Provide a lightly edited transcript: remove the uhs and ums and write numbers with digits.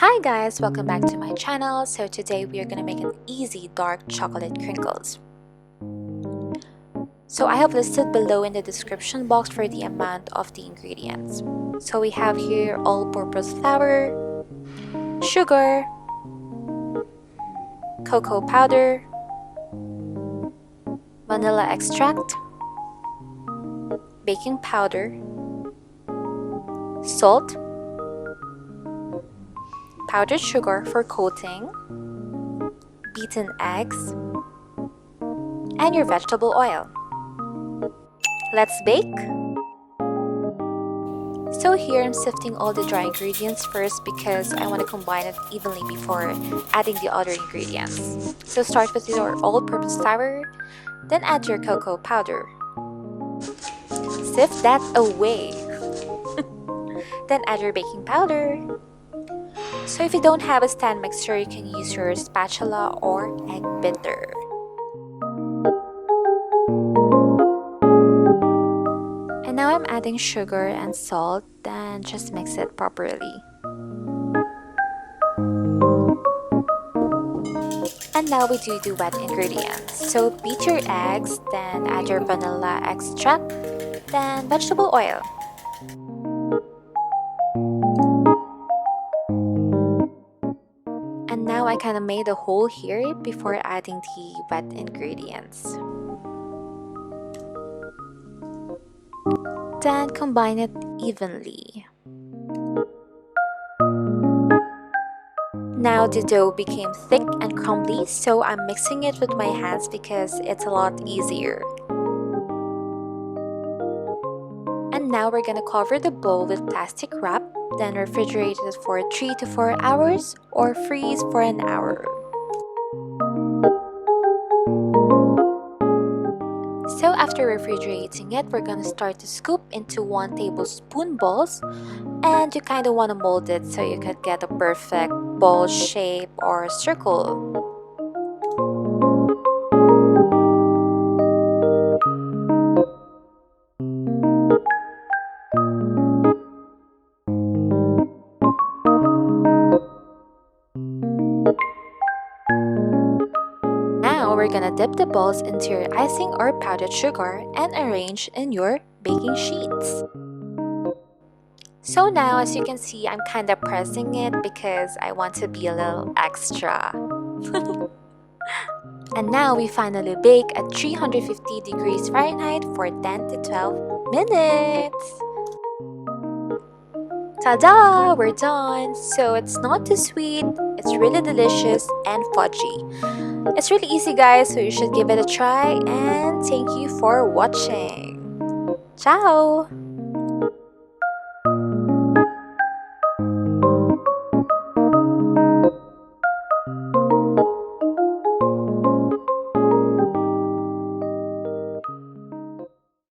Hi guys, welcome back to my channel. So today we are going to make an easy dark chocolate crinkles. So I have listed below in the description box for the amount of the ingredients. So we have here all-purpose flour, sugar, cocoa powder, vanilla extract, baking powder, salt, powdered sugar for coating, beaten eggs, and your vegetable oil. Let's bake! So here I'm sifting all the dry ingredients first because I want to combine it evenly before adding the other ingredients. So start with your all-purpose flour, then add your cocoa powder. Sift that away. Then add your baking powder. So if you don't have a stand mixer, you can use your spatula or egg beater. And now I'm adding sugar and salt, then just mix it properly. And now we do the wet ingredients. So beat your eggs, then add your vanilla extract, then vegetable oil. And now I kind of made a hole here before adding the wet ingredients. Then combine it evenly. Now the dough became thick and crumbly, so I'm mixing it with my hands because it's a lot easier. And now we're gonna cover the bowl with plastic wrap, then refrigerate it for 3 to 4 hours or freeze for an hour. So after refrigerating it, we're gonna start to scoop into 1 tablespoon balls, and you kind of want to mold it so you could get a perfect ball shape or circle. Now we're gonna dip the balls into your icing or powdered sugar and arrange in your baking sheets. So now, as you can see, I'm kind of pressing it because I want to be a little extra. And now we finally bake at 350 degrees Fahrenheit for 10 to 12 minutes. Ta-da! We're done! So it's not too sweet, it's really delicious and fudgy. It's really easy guys, so you should give it a try, and thank you for watching. Ciao!